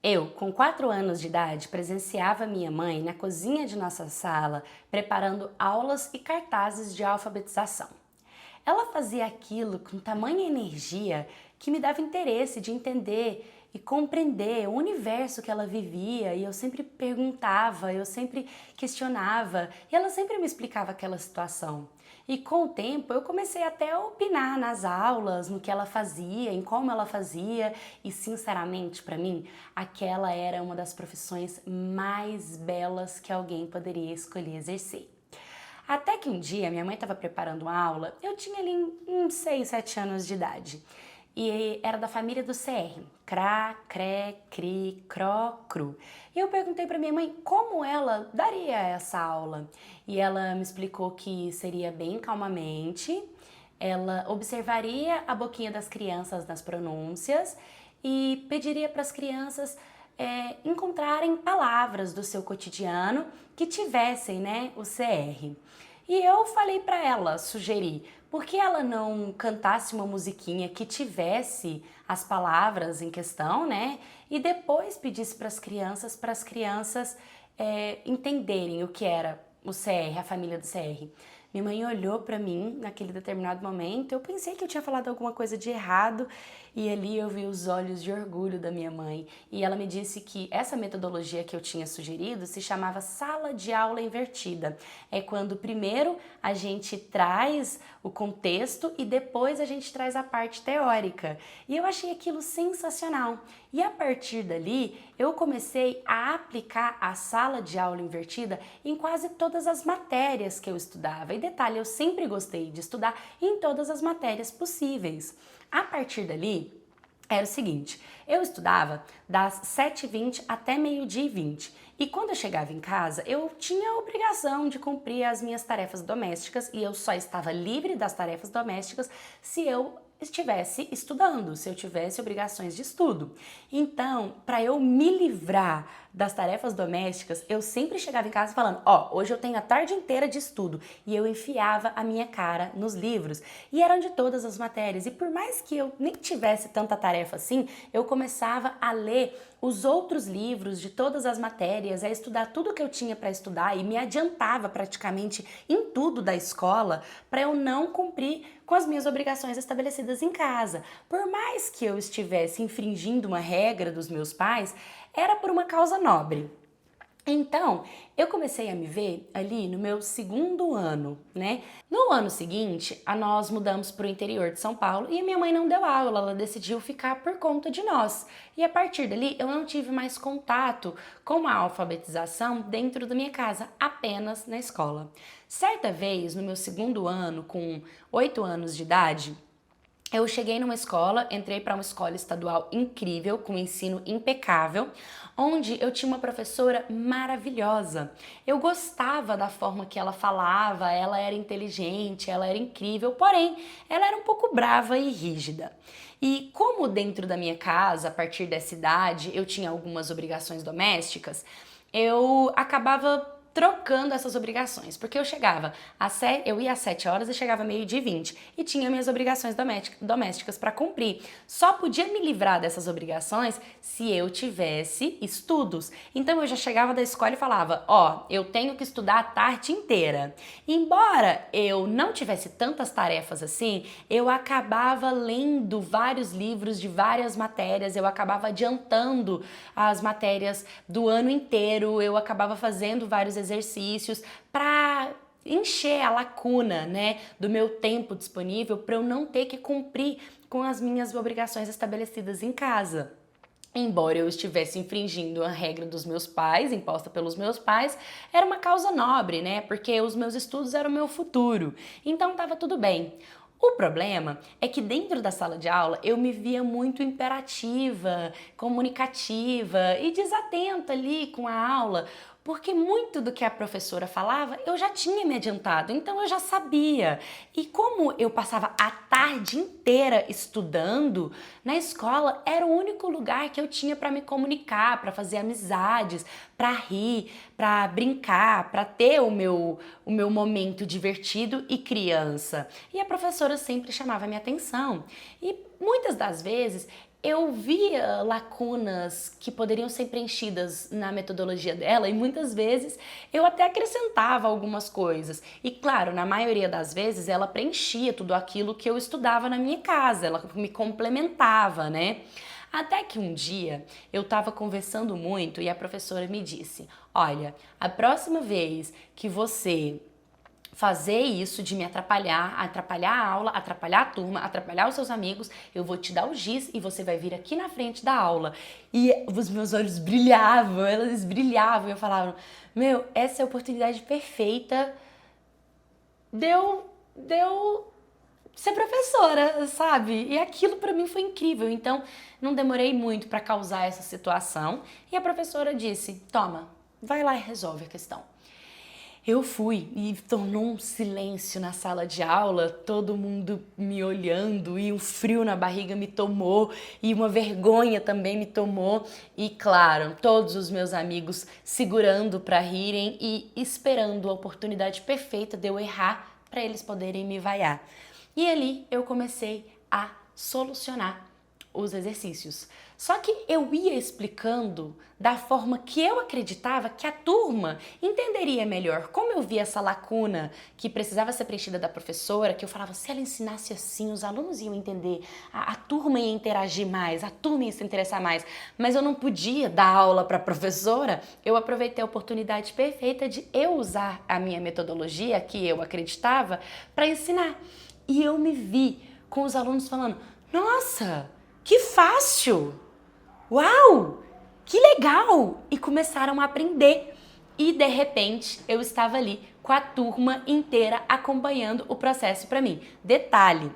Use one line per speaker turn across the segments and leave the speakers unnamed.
Eu, com 4 anos de idade, presenciava minha mãe na cozinha de nossa sala preparando aulas e cartazes de alfabetização. Ela fazia aquilo com tamanha energia que me dava interesse de entender e compreender o universo que ela vivia, e eu sempre perguntava, eu sempre questionava, e ela sempre me explicava aquela situação. E com o tempo eu comecei até a opinar nas aulas, no que ela fazia, em como ela fazia, e sinceramente, para mim, aquela era uma das profissões mais belas que alguém poderia escolher exercer. Até que um dia minha mãe estava preparando uma aula, eu tinha ali uns 6, 7 anos de idade. E era da família do CR, CRA, CRE, CRI, CRO, CRU. E eu perguntei para minha mãe como ela daria essa aula. E ela me explicou que seria bem calmamente, ela observaria a boquinha das crianças nas pronúncias e pediria para as crianças encontrarem palavras do seu cotidiano que tivessem, né, o CR. E eu falei para ela, sugeri, por que ela não cantasse uma musiquinha que tivesse as palavras em questão, né? E depois pedisse para as crianças entenderem o que era o CR, a família do CR. Minha mãe olhou para mim naquele determinado momento, eu pensei que eu tinha falado alguma coisa de errado e ali eu vi os olhos de orgulho da minha mãe. E ela me disse que essa metodologia que eu tinha sugerido se chamava sala de aula invertida. É quando primeiro a gente traz o contexto e depois a gente traz a parte teórica. E eu achei aquilo sensacional. E a partir dali, eu comecei a aplicar a sala de aula invertida em quase todas as matérias que eu estudava. E detalhe, eu sempre gostei de estudar em todas as matérias possíveis. A partir dali, era o seguinte, eu estudava das 7h20 até meio-dia e 20. E quando eu chegava em casa, eu tinha a obrigação de cumprir as minhas tarefas domésticas e eu só estava livre das tarefas domésticas se eu estivesse estudando, se eu tivesse obrigações de estudo. Então, para eu me livrar das tarefas domésticas, eu sempre chegava em casa falando, hoje eu tenho a tarde inteira de estudo, e eu enfiava a minha cara nos livros, e eram de todas as matérias, e por mais que eu nem tivesse tanta tarefa assim, eu começava a ler os outros livros de todas as matérias, a estudar tudo que eu tinha para estudar e me adiantava praticamente em tudo da escola para eu não cumprir com as minhas obrigações estabelecidas em casa. Por mais que eu estivesse infringindo uma regra dos meus pais, era por uma causa nobre. Então, eu comecei a me ver ali no meu segundo ano, né? No ano seguinte, nós mudamos para o interior de São Paulo e a minha mãe não deu aula, ela decidiu ficar por conta de nós. E a partir dali, eu não tive mais contato com a alfabetização dentro da minha casa, apenas na escola. Certa vez, no meu segundo ano, com 8 anos de idade, eu cheguei numa escola, entrei para uma escola estadual incrível, com ensino impecável, onde eu tinha uma professora maravilhosa. Eu gostava da forma que ela falava, ela era inteligente, ela era incrível, porém, ela era um pouco brava e rígida. E como dentro da minha casa, a partir dessa idade, eu tinha algumas obrigações domésticas, eu acabava trocando essas obrigações, porque eu ia às 7 horas e chegava meio-dia e 20 e tinha minhas obrigações domésticas para cumprir. Só podia me livrar dessas obrigações se eu tivesse estudos. Então eu já chegava da escola e falava, eu tenho que estudar a tarde inteira. Embora eu não tivesse tantas tarefas assim, eu acabava lendo vários livros de várias matérias, eu acabava adiantando as matérias do ano inteiro, eu acabava fazendo vários exercícios para encher a lacuna, né, do meu tempo disponível para eu não ter que cumprir com as minhas obrigações estabelecidas em casa. Embora eu estivesse infringindo a regra dos meus pais, imposta pelos meus pais, era uma causa nobre, né? Porque os meus estudos eram o meu futuro. Então estava tudo bem. O problema é que dentro da sala de aula eu me via muito imperativa, comunicativa e desatenta ali com a aula, porque muito do que a professora falava eu já tinha me adiantado, então eu já sabia. E como eu passava a tarde inteira estudando, na escola era o único lugar que eu tinha para me comunicar, para fazer amizades, para rir, para brincar, para ter o meu momento divertido e criança. E a professora sempre chamava minha atenção. E muitas das vezes eu via lacunas que poderiam ser preenchidas na metodologia dela e muitas vezes eu até acrescentava algumas coisas. E claro, na maioria das vezes ela preenchia tudo aquilo que eu estudava na minha casa, ela me complementava, né? Até que um dia eu estava conversando muito e a professora me disse: olha, a próxima vez que você fazer isso de me atrapalhar a aula, atrapalhar a turma, atrapalhar os seus amigos, eu vou te dar o giz e você vai vir aqui na frente da aula. E os meus olhos brilhavam, eles brilhavam, e eu falava: meu, essa é a oportunidade perfeita de eu ser professora, sabe? E aquilo pra mim foi incrível. Então, não demorei muito pra causar essa situação. E a professora disse: toma, vai lá e resolve a questão. Eu fui e tornou um silêncio na sala de aula, todo mundo me olhando e um frio na barriga me tomou e uma vergonha também me tomou. E claro, todos os meus amigos segurando para rirem e esperando a oportunidade perfeita de eu errar para eles poderem me vaiar. E ali eu comecei a solucionar os exercícios. Só que eu ia explicando da forma que eu acreditava que a turma entenderia melhor. Como eu via essa lacuna que precisava ser preenchida da professora, que eu falava, se ela ensinasse assim, os alunos iam entender, a turma ia interagir mais, a turma ia se interessar mais, mas eu não podia dar aula para a professora, eu aproveitei a oportunidade perfeita de eu usar a minha metodologia, que eu acreditava, para ensinar. E eu me vi com os alunos falando, nossa, que fácil! Uau! Que legal! E começaram a aprender. E de repente eu estava ali com a turma inteira acompanhando o processo para mim. Detalhe,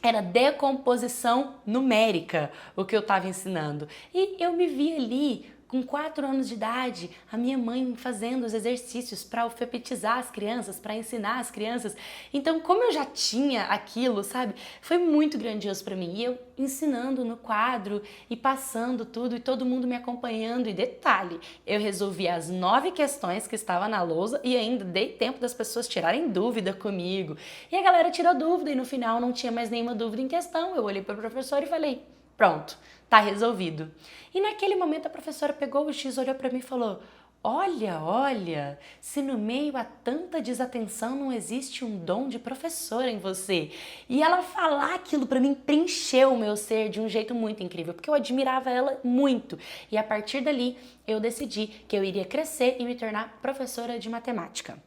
era decomposição numérica o que eu estava ensinando. E eu me vi ali com 4 anos de idade, a minha mãe fazendo os exercícios para alfabetizar as crianças, para ensinar as crianças. Então, como eu já tinha aquilo, sabe? Foi muito grandioso para mim. E eu ensinando no quadro e passando tudo e todo mundo me acompanhando. E detalhe, eu resolvi as 9 questões que estavam na lousa e ainda dei tempo das pessoas tirarem dúvida comigo. E a galera tirou dúvida e no final não tinha mais nenhuma dúvida em questão. Eu olhei para o professor e falei, pronto, tá resolvido. E naquele momento a professora pegou o X, olhou para mim e falou, olha, se no meio há tanta desatenção não existe um dom de professora em você. E ela falar aquilo para mim preencheu o meu ser de um jeito muito incrível, porque eu admirava ela muito. E a partir dali eu decidi que eu iria crescer e me tornar professora de matemática.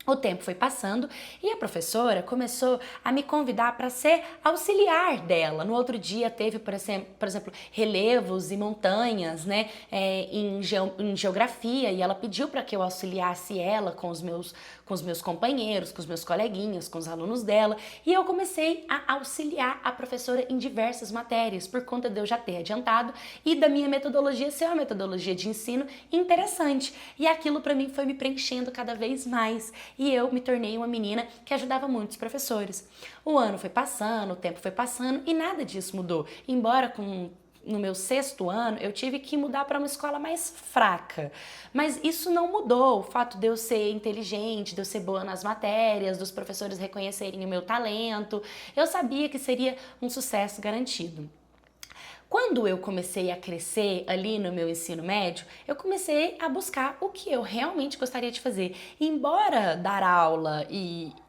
O tempo foi passando e a professora começou a me convidar para ser auxiliar dela. No outro dia teve, por exemplo, relevos e montanhas, né, em geografia, e ela pediu para que eu auxiliasse ela com os meus companheiros, com os meus coleguinhas, com os alunos dela, e eu comecei a auxiliar a professora em diversas matérias, por conta de eu já ter adiantado e da minha metodologia ser uma metodologia de ensino interessante. E aquilo para mim foi me preenchendo cada vez mais. E eu me tornei uma menina que ajudava muitos professores. O ano foi passando, o tempo foi passando e nada disso mudou. Embora no meu 6º ano eu tive que mudar para uma escola mais fraca. Mas isso não mudou o fato de eu ser inteligente, de eu ser boa nas matérias, dos professores reconhecerem o meu talento. Eu sabia que seria um sucesso garantido. Quando eu comecei a crescer ali no meu ensino médio, eu comecei a buscar o que eu realmente gostaria de fazer. E embora dar aula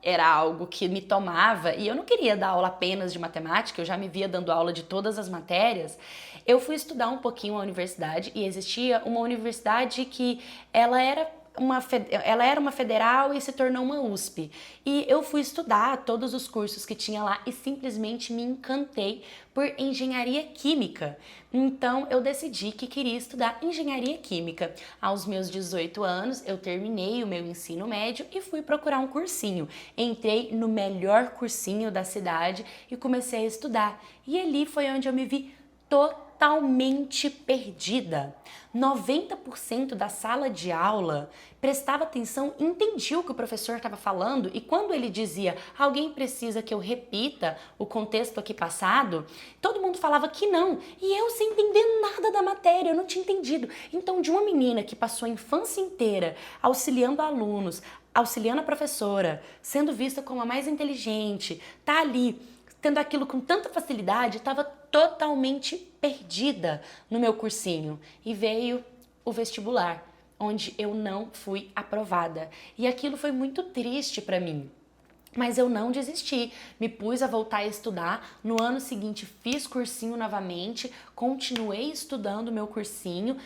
era algo que me tomava, e eu não queria dar aula apenas de matemática, eu já me via dando aula de todas as matérias, eu fui estudar um pouquinho a universidade e existia uma universidade que ela era uma federal e se tornou uma USP. E eu fui estudar todos os cursos que tinha lá e simplesmente me encantei por engenharia química. Então eu decidi que queria estudar engenharia química. Aos meus 18 anos eu terminei o meu ensino médio e fui procurar um cursinho. Entrei no melhor cursinho da cidade e comecei a estudar. E ali foi onde eu me vi totalmente perdida. 90% da sala de aula prestava atenção, entendia o que o professor estava falando, e quando ele dizia, alguém precisa que eu repita o contexto aqui passado, todo mundo falava que não, e eu sem entender nada da matéria, eu não tinha entendido. Então, de uma menina que passou a infância inteira auxiliando alunos, auxiliando a professora, sendo vista como a mais inteligente, tá ali, tendo aquilo com tanta facilidade, estava totalmente perdida no meu cursinho e veio o vestibular, onde eu não fui aprovada. E aquilo foi muito triste para mim. Mas eu não desisti, me pus a voltar a estudar. No ano seguinte fiz cursinho novamente, continuei estudando meu cursinho,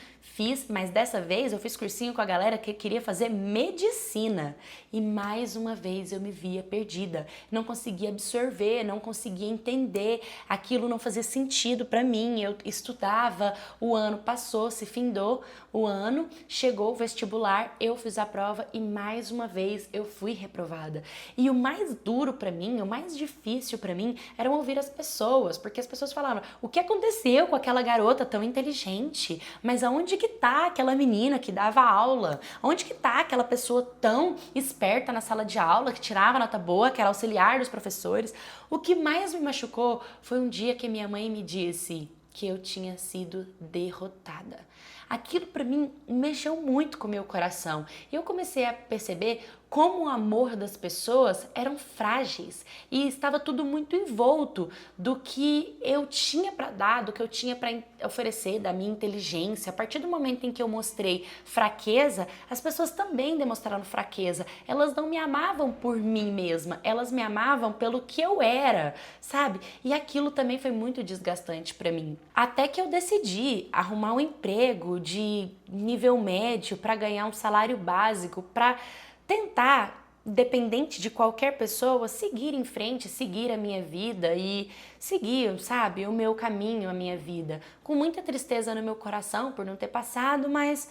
mas dessa vez eu fiz cursinho com a galera que queria fazer medicina. E mais uma vez eu me via perdida, não conseguia absorver, não conseguia entender, aquilo não fazia sentido para mim. Eu estudava, o ano passou, se findou o ano, chegou o vestibular, eu fiz a prova e mais uma vez eu fui reprovada. E o mais duro para mim, o mais difícil para mim, era ouvir as pessoas, porque as pessoas falavam: o que aconteceu com aquela garota tão inteligente? Mas aonde que tá aquela menina que dava aula? Onde que tá aquela pessoa tão esperta na sala de aula, que tirava nota boa, que era auxiliar dos professores? O que mais me machucou foi um dia que minha mãe me disse que eu tinha sido derrotada. Aquilo para mim mexeu muito com o meu coração. E eu comecei a perceber como o amor das pessoas eram frágeis e estava tudo muito envolto do que eu tinha para dar, do que eu tinha para oferecer, da minha inteligência. A partir do momento em que eu mostrei fraqueza, as pessoas também demonstraram fraqueza. Elas não me amavam por mim mesma, elas me amavam pelo que eu era, sabe? E aquilo também foi muito desgastante para mim. Até que eu decidi arrumar um emprego de nível médio para ganhar um salário básico, para tentar, dependente de qualquer pessoa, seguir em frente, seguir a minha vida e seguir, sabe, o meu caminho, a minha vida. Com muita tristeza no meu coração por não ter passado, mas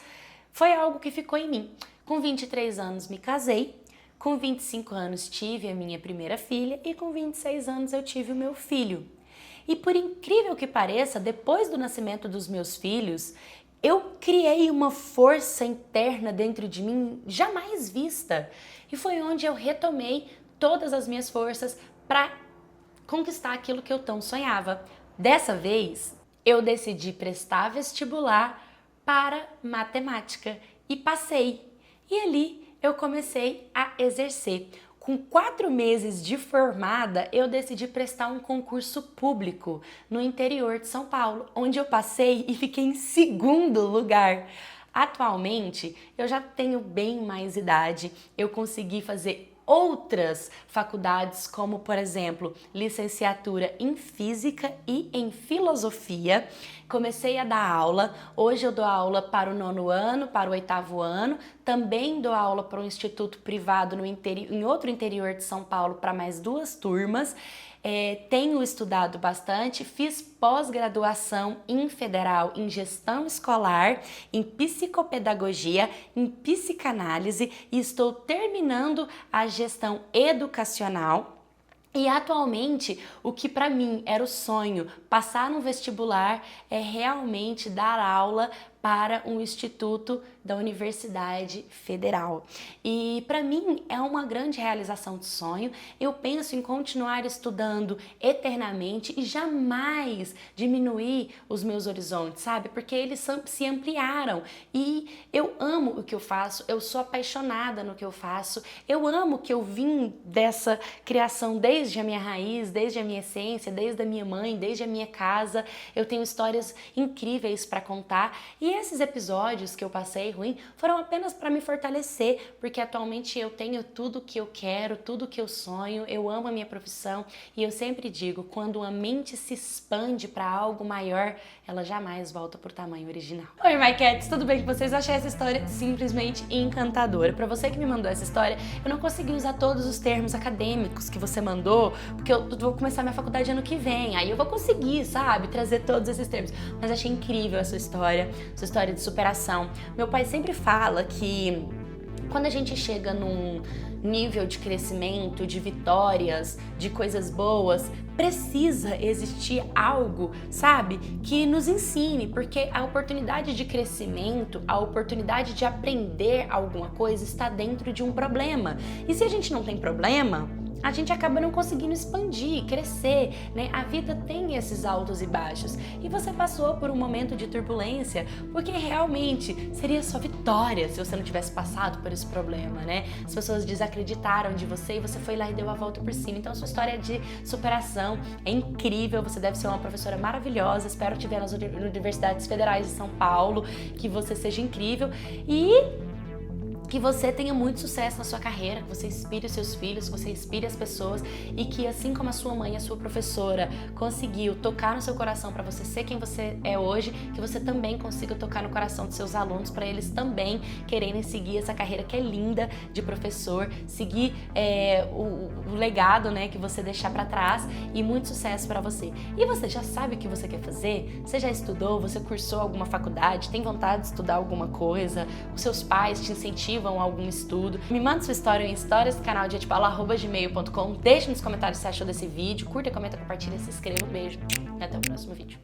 foi algo que ficou em mim. Com 23 anos me casei, com 25 anos tive a minha primeira filha e com 26 anos eu tive o meu filho. E por incrível que pareça, depois do nascimento dos meus filhos, eu criei uma força interna dentro de mim jamais vista. E foi onde eu retomei todas as minhas forças para conquistar aquilo que eu tão sonhava. Dessa vez, eu decidi prestar vestibular para matemática e passei. E ali eu comecei a exercer. Com 4 meses de formada, eu decidi prestar um concurso público no interior de São Paulo, onde eu passei e fiquei em segundo lugar. Atualmente, eu já tenho bem mais idade, eu consegui fazer outras faculdades, como por exemplo, licenciatura em Física e em Filosofia. Comecei a dar aula, hoje eu dou aula para o 9º ano, para o 8º ano, também dou aula para um instituto privado em outro interior de São Paulo para mais 2 turmas. Tenho estudado bastante, fiz pós-graduação em federal em gestão escolar, em psicopedagogia, em psicanálise e estou terminando a gestão educacional. E atualmente, o que para mim era o sonho, passar no vestibular, é realmente dar aula para um instituto da Universidade Federal. E para mim é uma grande realização de sonho. Eu penso em continuar estudando eternamente e jamais diminuir os meus horizontes, sabe? Porque eles se ampliaram e eu amo o que eu faço, eu sou apaixonada no que eu faço, eu amo que eu vim dessa criação desde a minha raiz, desde a minha essência, desde a minha mãe, desde a minha casa. Eu tenho histórias incríveis para contar e esses episódios que eu passei ruim foram apenas para me fortalecer, porque atualmente eu tenho tudo que eu quero, tudo que eu sonho, eu amo a minha profissão e eu sempre digo, quando a mente se expande para algo maior, ela jamais volta pro tamanho original. Oi, My Cats, tudo bem com vocês? Eu achei essa história simplesmente encantadora. Para você que me mandou essa história, eu não consegui usar todos os termos acadêmicos que você mandou, porque eu vou começar minha faculdade ano que vem, aí eu vou conseguir, sabe, trazer todos esses termos. Mas achei incrível a sua história de superação. Meu pai sempre fala que quando a gente chega num nível de crescimento, de vitórias, de coisas boas, precisa existir algo, sabe, que nos ensine, porque a oportunidade de crescimento, a oportunidade de aprender alguma coisa está dentro de um problema. E se a gente não tem problema, a gente acaba não conseguindo expandir, crescer, né? A vida tem esses altos e baixos. E você passou por um momento de turbulência, porque realmente seria sua vitória se você não tivesse passado por esse problema, né? As pessoas desacreditaram de você e você foi lá e deu a volta por cima. Então, a sua história de superação é incrível, você deve ser uma professora maravilhosa, espero te ver nas universidades federais de São Paulo, que você seja incrível e que você tenha muito sucesso na sua carreira, que você inspire os seus filhos, que você inspire as pessoas e que assim como a sua mãe, a sua professora, conseguiu tocar no seu coração para você ser quem você é hoje, que você também consiga tocar no coração dos seus alunos para eles também quererem seguir essa carreira que é linda de professor, seguir o legado, né, que você deixar para trás e muito sucesso para você. E você já sabe o que você quer fazer? Você já estudou? Você cursou alguma faculdade? Tem vontade de estudar alguma coisa? Os seus pais te incentivam a algum estudo? Me manda sua história em stories do canal de @gmail.com. Deixe nos comentários o que você achou desse vídeo. Curta, comenta, compartilha, se inscreva. Um beijo e até o próximo vídeo.